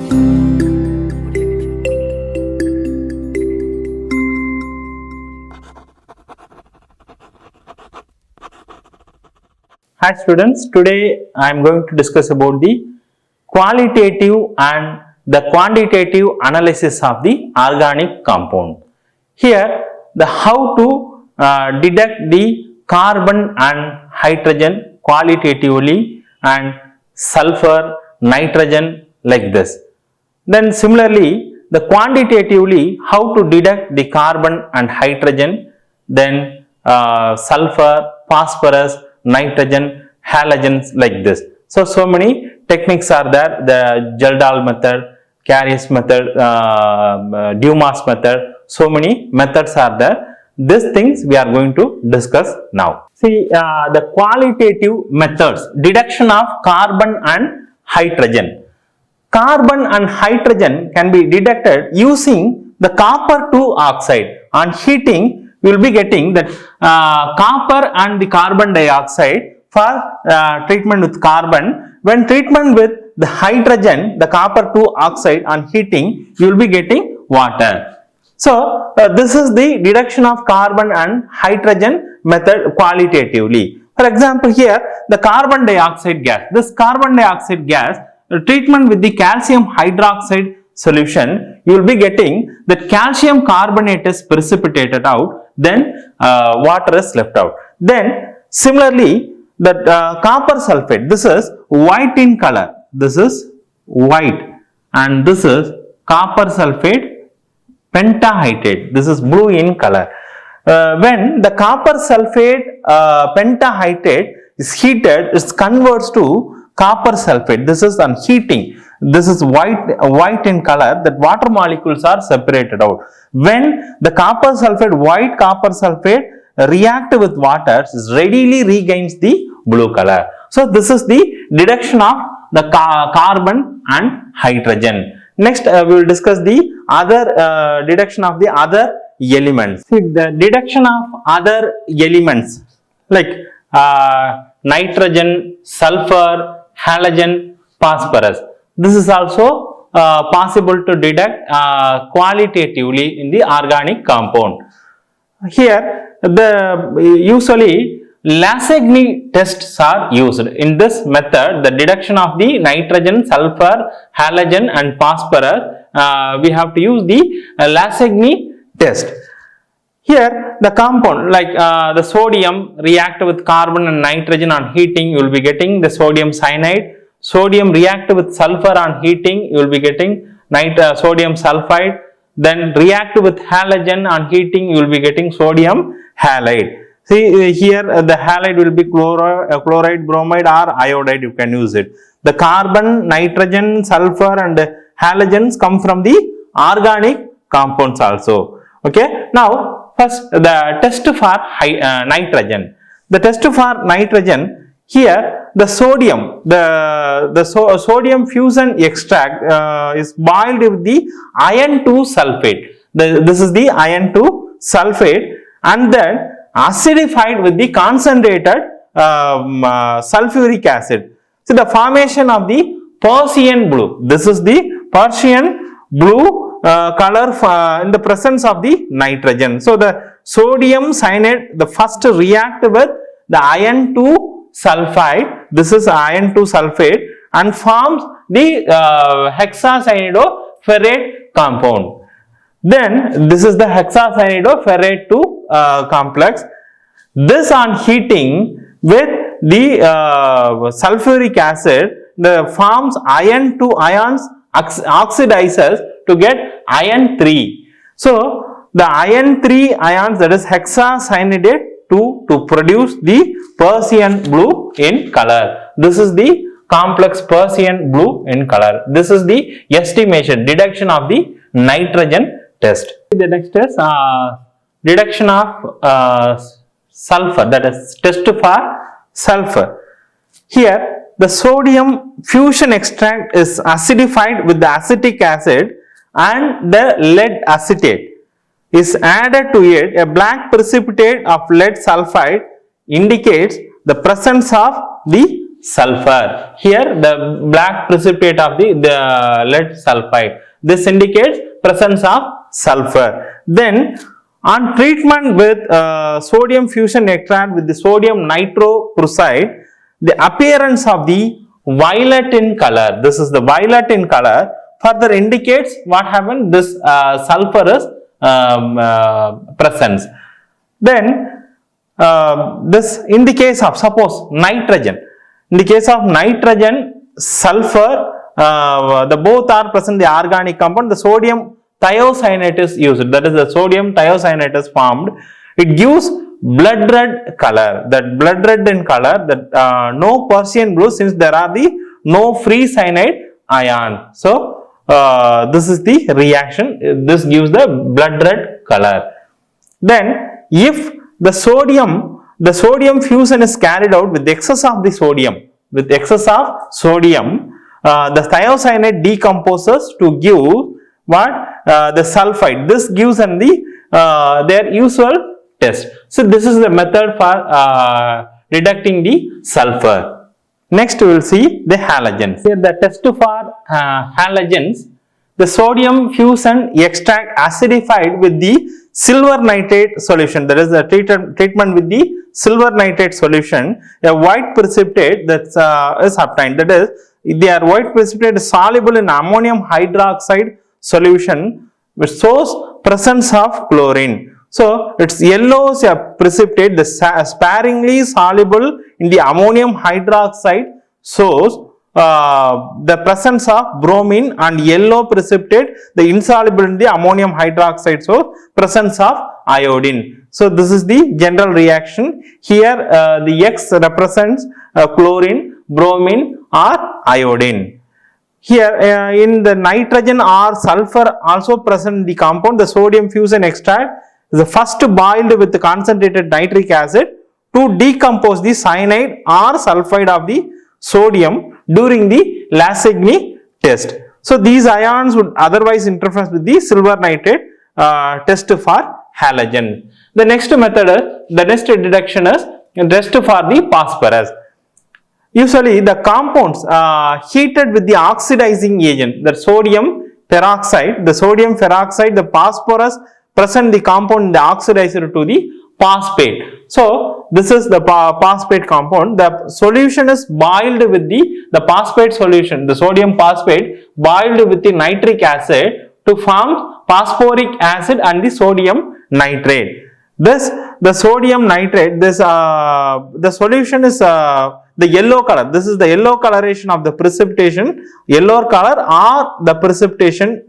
Hi students, today I am going to discuss about the qualitative and the quantitative analysis of the organic compound. Here the how to detect the carbon and hydrogen qualitatively and sulfur, nitrogen like this. Then similarly the quantitatively how to detect the carbon and hydrogen, then sulfur, phosphorus, nitrogen, halogens like this. So many techniques are there, the Geldahl method, Carius method, Dumas method, so many methods are there. These things we are going to discuss now. See the qualitative methods, detection of carbon and hydrogen. Carbon and hydrogen can be detected using the copper 2 oxide. On heating, we will be getting that copper and the carbon dioxide for treatment with carbon. When treatment with the hydrogen, the copper 2 oxide on heating, you will be getting water. So this is the detection of carbon and hydrogen method qualitatively. For example, here the carbon dioxide gas. This carbon dioxide gas, treatment with the calcium hydroxide solution, you will be getting that calcium carbonate is precipitated out, then water is left out. Then similarly that copper sulfate, this is white in color, this is white, and this is copper sulfate pentahydrate, this is blue in color. When the copper sulfate pentahydrate is heated, it converts to copper sulfate. This is on heating. This is white in color, that water molecules are separated out. When the copper sulfate, white copper sulfate react with water, it readily regains the blue color. So this is the detection of the carbon and hydrogen. Next we will discuss the other detection of the other elements. See the detection of other elements like nitrogen, sulfur, halogen, phosphorus. This is also possible to detect qualitatively in the organic compound. Here usually Lasagni tests are used. In this method, the detection of the nitrogen, sulfur, halogen and phosphorus, we have to use the Lasagni test. Here the compound like the sodium react with carbon and nitrogen on heating, you will be getting the sodium cyanide. Sodium react with sulfur on heating, you will be getting sodium sulfide. Then react with halogen on heating, you will be getting sodium halide. See here the halide will be chloride, bromide or iodide, you can use it. The carbon, nitrogen, sulfur and halogens come from the organic compounds also. Okay. Now first the test for nitrogen. The test for nitrogen, here the sodium, sodium fusion extract is boiled with the iron 2 sulfate. This is the iron 2 sulfate and then acidified with the concentrated sulfuric acid. So the formation of the Persian blue. This is the Persian blue color in the presence of the nitrogen. So the sodium cyanide, the first react with the iron 2 sulfide. This is iron 2 sulfate and forms the hexacyanidopherrate compound. Then this is the hexacyanidopherrate 2 complex. This on heating with the sulfuric acid, the forms iron 2 ions oxidizes to get iron 3. So the iron 3 ions, that is hexacyanidate 2 to produce the Persian blue in color. This is the complex Persian blue in color. This is the estimation, detection of the nitrogen test. The next is detection of sulfur, that is test for sulfur. Here the sodium fusion extract is acidified with the acetic acid and the lead acetate is added to it. A black precipitate of lead sulfide indicates the presence of the sulfur. Here the black precipitate of the lead sulfide. This indicates presence of sulfur. Then on treatment with sodium fusion extract with the sodium nitroprusside, the appearance of the violet in color, this is the violet in color, further indicates what happened, this sulfurous presence. Then this in the case of suppose nitrogen, in the case of nitrogen, sulfur, the both are present the organic compound, the sodium thiocyanate is used, that is the sodium thiocyanate is formed. It gives blood red color, that blood red in color, that no Persian blue, since there are the no free cyanide ion. So this is the reaction, this gives the blood red color. Then if the sodium fusion is carried out with excess of the sodium, the thiocyanate decomposes to give what, the sulfide. This gives them the their usual test. So this is the method for detecting the sulfur. Next we will see the halogens. Here the test for halogens, the sodium fusion extract acidified with the silver nitrate solution, that is the treatment with the silver nitrate solution, a white precipitate that is obtained, that is their white precipitate is soluble in ammonium hydroxide solution which shows presence of chlorine. So it's yellow precipitate, the sparingly soluble in the ammonium hydroxide shows the presence of bromine, and yellow precipitate, the insoluble in the ammonium hydroxide shows presence of iodine. So this is the general reaction. Here the X represents chlorine, bromine or iodine. Here in the nitrogen or sulfur also present in the compound, the sodium fusion extract is the first boiled with the concentrated nitric acid to decompose the cyanide or sulfide of the sodium during the Lassigny test. So these ions would otherwise interfere with the silver nitrate test for halogen. The next method is, the next detection is test for the phosphorus. Usually the compounds heated with the oxidizing agent, the sodium peroxide, the phosphorus present the compound in the oxidizer to the phosphate. So this is the phosphate compound. The solution is boiled with the phosphate solution, the sodium phosphate boiled with the nitric acid to form phosphoric acid and the sodium nitrate. The sodium nitrate, the solution is the yellow color. This is the yellow coloration of the precipitation. Yellow color or the precipitation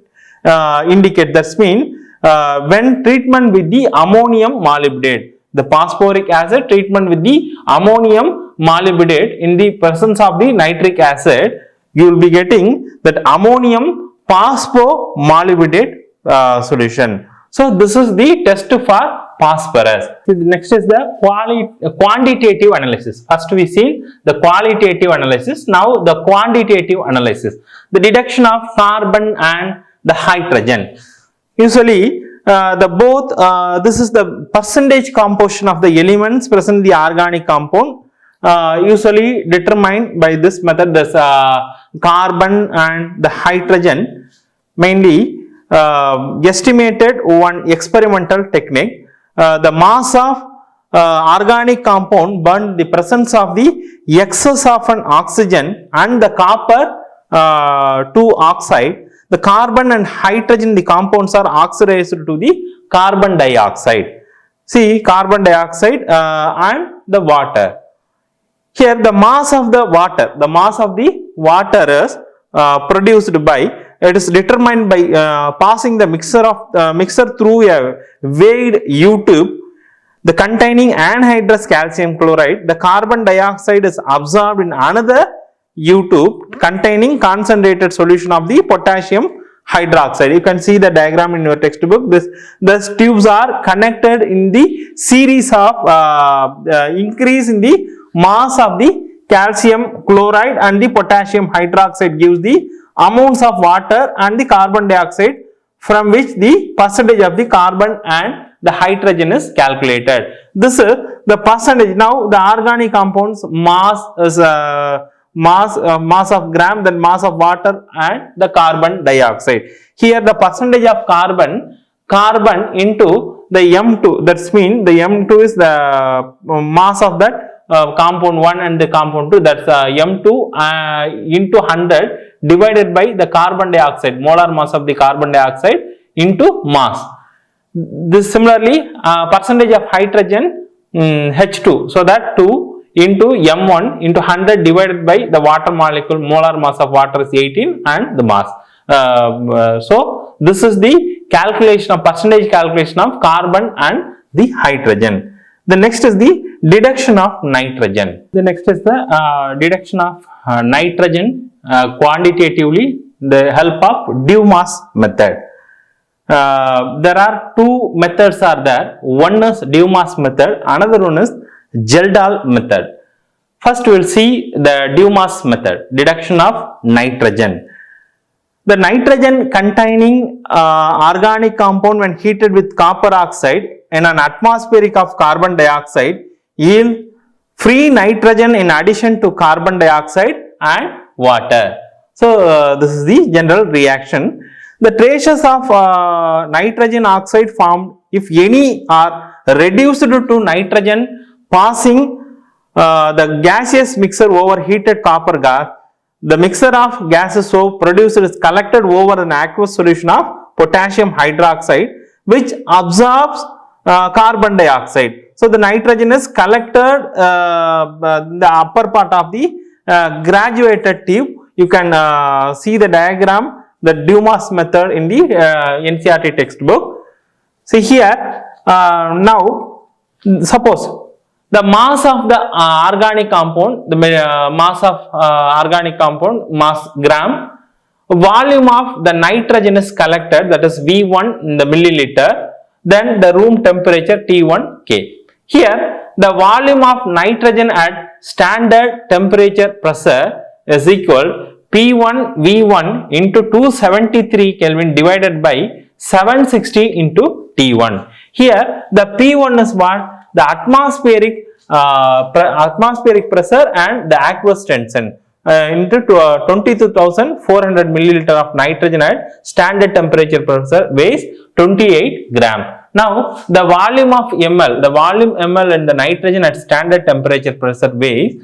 indicate, that means when treatment with the ammonium molybdate, the phosphoric acid treatment with the ammonium molybdate in the presence of the nitric acid, you will be getting that ammonium phosphomolybdate solution. So this is the test for phosphorus. Next is the quantitative analysis. First we seen the qualitative analysis, now the quantitative analysis. The detection of carbon and the hydrogen. Usually this is the percentage composition of the elements present in the organic compound, usually determined by this method, this carbon and the hydrogen, mainly estimated one experimental technique. The mass of organic compound burned the presence of the excess of an oxygen and the copper 2 oxide. The carbon and hydrogen, the compounds are oxidized to the carbon dioxide. See, carbon dioxide and the water. Here the mass of the water is produced by, it is determined by passing the mixer through a weighed U-tube, the containing anhydrous calcium chloride. The carbon dioxide is absorbed in another U-tube containing concentrated solution of the potassium hydroxide. You can see the diagram in your textbook. These tubes are connected in the series of increase in the mass of the calcium chloride and the potassium hydroxide gives the amounts of water and the carbon dioxide from which the percentage of the carbon and the hydrogen is calculated. This is the percentage. Now the organic compounds mass is mass of gram, then mass of water and the carbon dioxide. Here the percentage of carbon into the M2, that's mean the M2 is the mass of that compound 1 and the compound 2, that's M2 into 100 divided by the carbon dioxide, molar mass of the carbon dioxide into mass. This similarly percentage of hydrogen H2, so that 2 into M1 into 100 divided by the water molecule, molar mass of water is 18 and the mass. So this is the calculation of percentage calculation of carbon and the hydrogen. The next is the deduction of nitrogen. The next is the deduction of nitrogen quantitatively, the help of Dumas method. There are two methods are there. One is Dumas method, another one is Geldahl method. First we will see the Dumas method, deduction of nitrogen. The nitrogen containing organic compound when heated with copper oxide in an atmospheric of carbon dioxide yield free nitrogen in addition to carbon dioxide and water. So this is the general reaction. The traces of nitrogen oxide formed, if any, are reduced to nitrogen passing the gaseous mixer over heated copper gas. The mixture of gases so produced is collected over an aqueous solution of potassium hydroxide, which absorbs carbon dioxide. So the nitrogen is collected in the upper part of the graduated tube. You can see the diagram, the Dumas method in the NCERT textbook. See here, now suppose the mass of the organic compound, the mass of organic compound, mass gram, volume of the nitrogen is collected, that is V1 in the milliliter, then the room temperature T1 K. Here the volume of nitrogen at standard temperature pressure is equal P1 V1 into 273 Kelvin divided by 760 into T1. Here the P1 is what? The atmospheric pressure and the aqueous tension into 22,400 milliliter of nitrogen at standard temperature pressure weighs 28 gram. Now the volume of ml, the volume ml in the nitrogen at standard temperature pressure weighs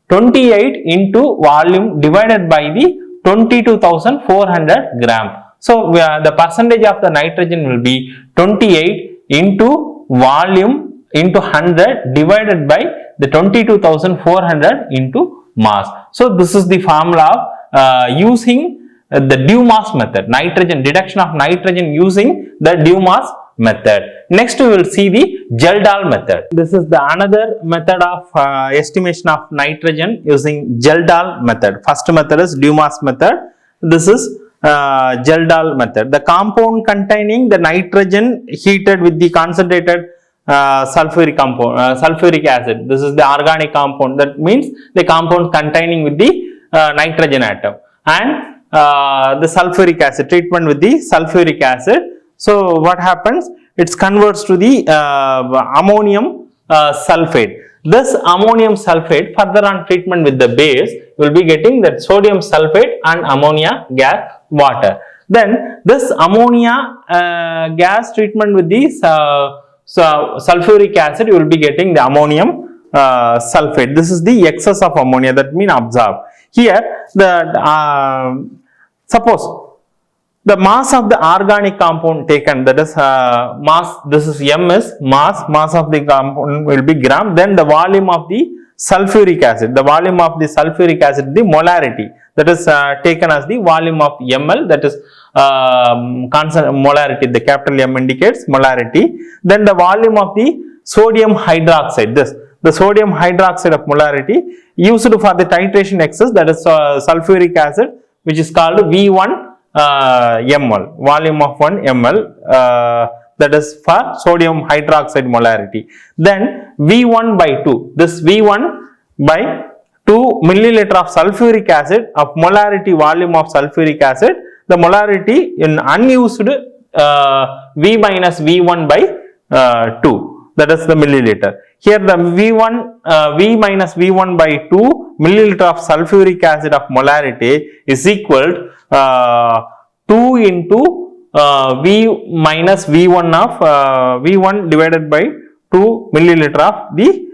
28 into volume divided by the 22,400 gram. So the percentage of the nitrogen will be 28 into volume into 100 divided by the 22,400 into mass. So this is the formula of using the Dumas method, nitrogen, deduction of nitrogen using the Dumas method. Next we will see the Geldahl method. This is the another method of estimation of nitrogen using Geldahl method. First method is Dumas method. This is Geldahl method. The compound containing the nitrogen heated with the concentrated sulfuric acid. This is the organic compound. That means the compound containing with the nitrogen atom, and the sulfuric acid, treatment with the sulfuric acid. So what happens? It converts to the ammonium sulfate. This ammonium sulfate, further on treatment with the base, you will be getting that sodium sulfate and ammonia gas water. Then this ammonia gas treatment with the sulfuric acid, you will be getting the ammonium sulfate. This is the excess of ammonia, that means absorb. Here the suppose the mass of the organic compound taken, that is mass, this is M is mass of the compound will be gram, then the volume of the sulfuric acid, the volume of the sulfuric acid, the molarity, that is taken as the volume of ml, that is constant molarity, the capital M indicates molarity. Then the volume of the sodium hydroxide, the sodium hydroxide of molarity used for the titration excess, that is sulfuric acid, which is called V1 ml, volume of 1 ml, that is for sodium hydroxide molarity. Then V1 by 2, this V1 by 2 milliliter of sulfuric acid of molarity volume of sulfuric acid, the molarity in unused V minus V1 by 2. that is the milliliter. Here the V minus V1 by 2 milliliter of sulfuric acid of molarity is equal 2 into V minus V1 of V1 divided by 2 milliliter of the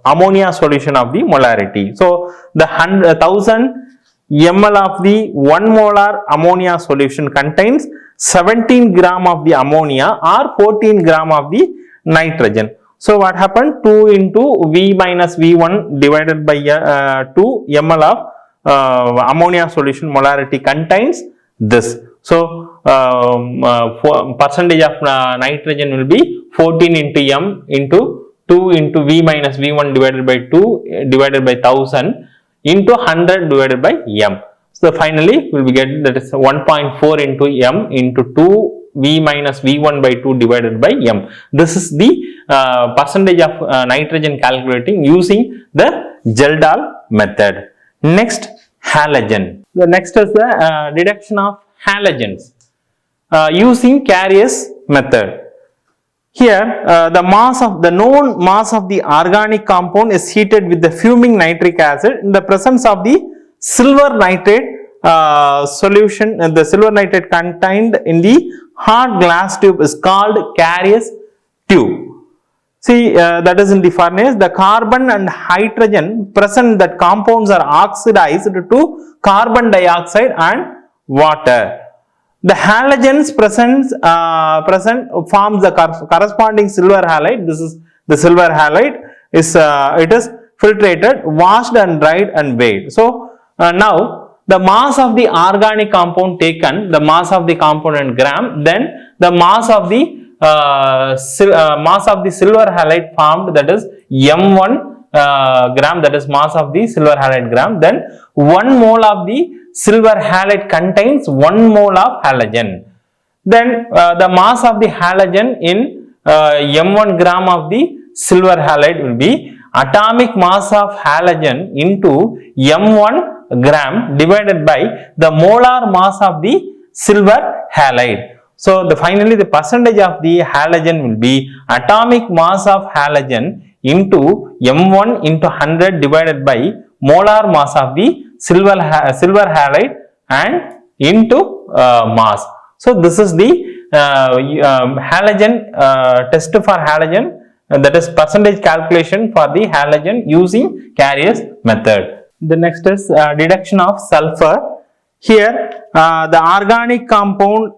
ammonia solution of the molarity. So the 1000 ml of the 1 molar ammonia solution contains 17 gram of the ammonia or 14 gram of the nitrogen. So what happened? 2 into V minus V1 divided by 2 ml of ammonia solution molarity contains this. So percentage of nitrogen will be 14 into m into 2 into V minus V1 divided by 2 divided by 1000 into 100 divided by m. So finally we will get that is 1.4 into m into 2 V minus V1 by 2 divided by m. This is the percentage of nitrogen calculating using the Geldahl method. Next, halogen. The next is the deduction of halogens using Carrier's method. Here the known mass of the organic compound is heated with the fuming nitric acid in the presence of the silver nitrate solution. The silver nitrate contained in the hard glass tube is called Carrier's tube. See, that is in the furnace. The carbon and hydrogen present in that compounds are oxidized to carbon dioxide and water. The halogens present forms the corresponding silver halide. This is the silver halide. It is filtrated, washed and dried and weighed. So now the mass of the organic compound taken, the mass of the compound in gram, then the mass of the silver halide formed, that is M1 gram, that is mass of the silver halide gram. Then 1 mole of the silver halide contains 1 mole of halogen. Then the mass of the halogen in M1 gram of the silver halide will be atomic mass of halogen into M1 gram divided by the molar mass of the silver halide. So finally the percentage of the halogen will be atomic mass of halogen into M1 into 100 divided by molar mass of the silver halide and into mass. So this is the halogen test for halogen, that is percentage calculation for the halogen using Carrier's method. The next is deduction of sulfur. Here the organic compound,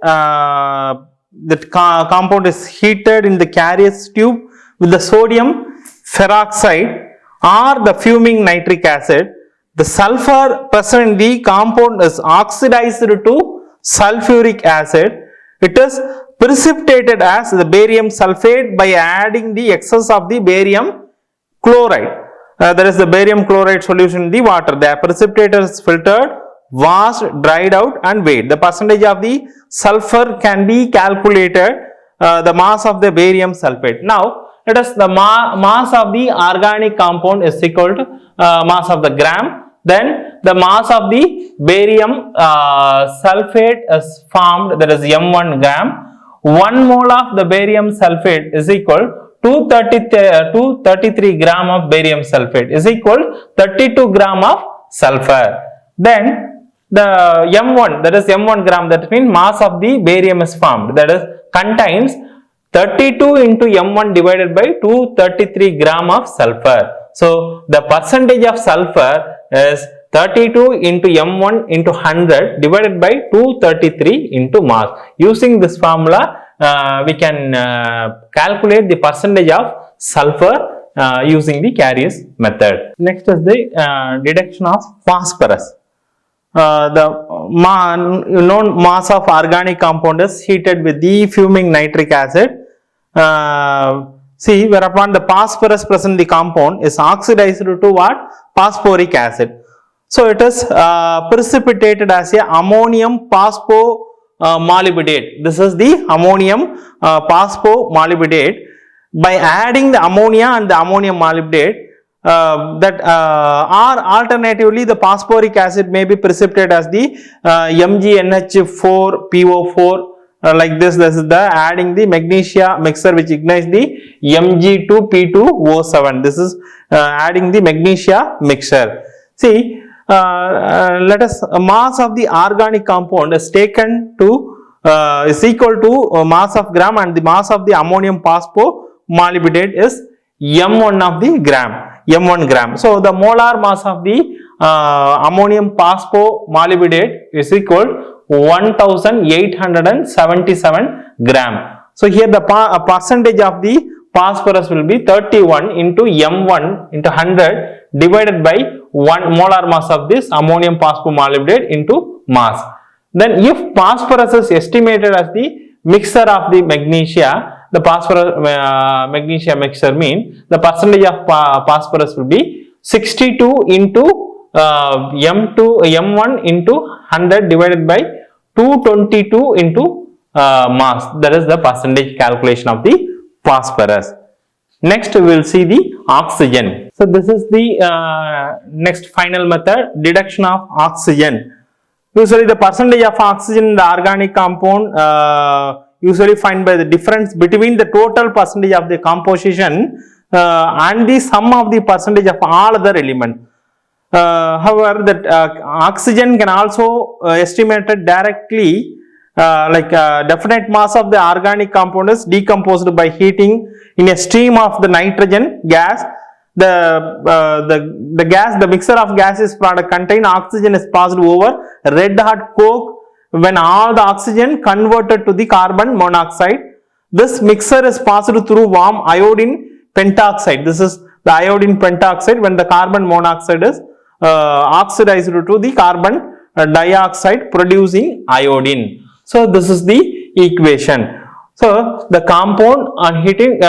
compound is heated in the Carrier's tube with the sodium peroxide or the fuming nitric acid. The sulfur present in the compound is oxidized to sulfuric acid. It is precipitated as the barium sulfate by adding the excess of the barium chloride. There is the barium chloride solution in the water. The precipitator is filtered, washed, dried out and weighed. The percentage of the sulfur can be calculated, the mass of the barium sulfate. Now let us, the mass of the organic compound is equal to mass of the gram. Then the mass of the barium sulfate is formed, that is M1 gram. 1 mole of the barium sulfate is equal to 233 gram of barium sulfate is equal 32 gram of sulfur. Then the M1, that is M1 gram, that means mass of the barium is formed, that is contains 32 into M1 divided by 233 gram of sulfur. So the percentage of sulfur is 32 into M1 into 100 divided by 233 into mass. Using this formula, we can calculate the percentage of sulfur using the Carrier's method. Next is the deduction of phosphorus. The known mass of organic compound is heated with the fuming nitric acid. See, whereupon the phosphorus present in the compound is oxidized to what? Phosphoric acid. So it is precipitated as a ammonium phosphomolybdate. This is the ammonium phosphomolybdate. By adding the ammonia and the ammonium molybdate, or alternatively the phosphoric acid may be precipitated as the MgNH4PO4 like this is the adding the magnesia mixture which ignites the Mg2P2O7. This is adding the magnesia mixture. See, let us mass of the organic compound is taken to is equal to mass of gram, and the mass of the ammonium phosphomolybdate is m1 of the gram, m1 gram. So the molar mass of the ammonium phosphomolybdate is equal 1877 gram. So here the percentage of the phosphorus will be 31 into m1 into 100 divided by 1 molar mass of this ammonium phosphomolybdate into mass. Then if phosphorus is estimated as the mixture of the magnesia, the phosphorus magnesia mixture mean the percentage of phosphorus will be 62 into m1 into 100 divided by 222 into mass. That is the percentage calculation of the phosphorus. Next we will see the oxygen. So this is the next final method, deduction of oxygen. Usually the percentage of oxygen in the organic compound usually find by the difference between the total percentage of the composition and the sum of the percentage of all other elements. However, that oxygen can also estimated directly, like definite mass of the organic compound is decomposed by heating in a stream of the nitrogen gas. The gas, the mixture of gases product contain oxygen is passed over red hot coke when all the oxygen converted to the carbon monoxide. This mixture is passed through warm iodine pentoxide. This is the iodine pentoxide when the carbon monoxide is oxidized to the carbon dioxide producing iodine. So this is the equation. So the compound on heating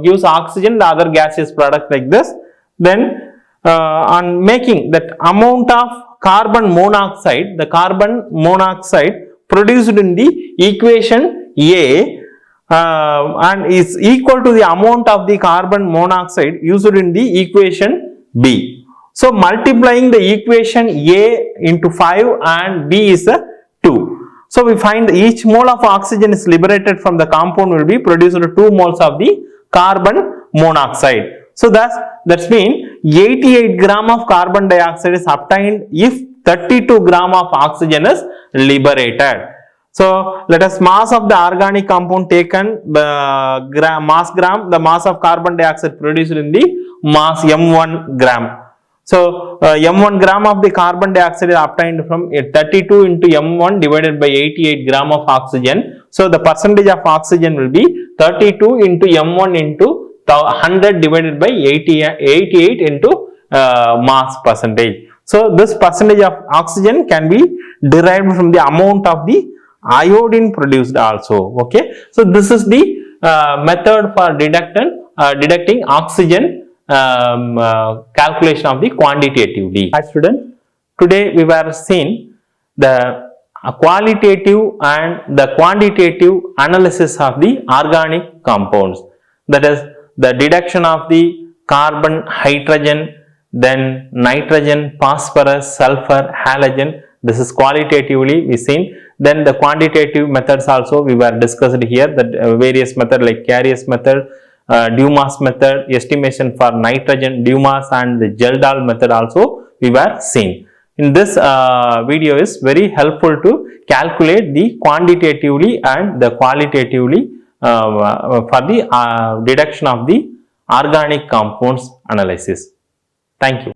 gives oxygen, the other gaseous product like this. Then on making that amount of carbon monoxide, the carbon monoxide produced in the equation A and is equal to the amount of the carbon monoxide used in the equation B. So multiplying the equation A into 5 and B is 2. So we find each mole of oxygen is liberated from the compound will be produced 2 moles of the carbon monoxide. So that's mean 88 gram of carbon dioxide is obtained if 32 gram of oxygen is liberated. So let us mass of the organic compound taken mass gram, the mass of carbon dioxide produced in the mass m1 gram. So m1 gram of the carbon dioxide is obtained from 32 into m1 divided by 88 gram of oxygen. So the percentage of oxygen will be 32 into m1 into 100 divided by 88 into mass percentage. So this percentage of oxygen can be derived from the amount of the iodine produced also. Okay. So this is the method for deducting oxygen calculation of the quantitatively. Hi students, today we were seeing the qualitative and the quantitative analysis of the organic compounds. That is the deduction of the carbon, hydrogen, then nitrogen, phosphorus, sulfur, halogen. This is qualitatively we seen. Then the quantitative methods also we were discussed here, that various method like Carriers method, Dumas method, estimation for nitrogen, Dumas, and the Geldahl method also we were seeing. In this video is very helpful to calculate the quantitatively and the qualitatively for the deduction of the organic compounds analysis. Thank you.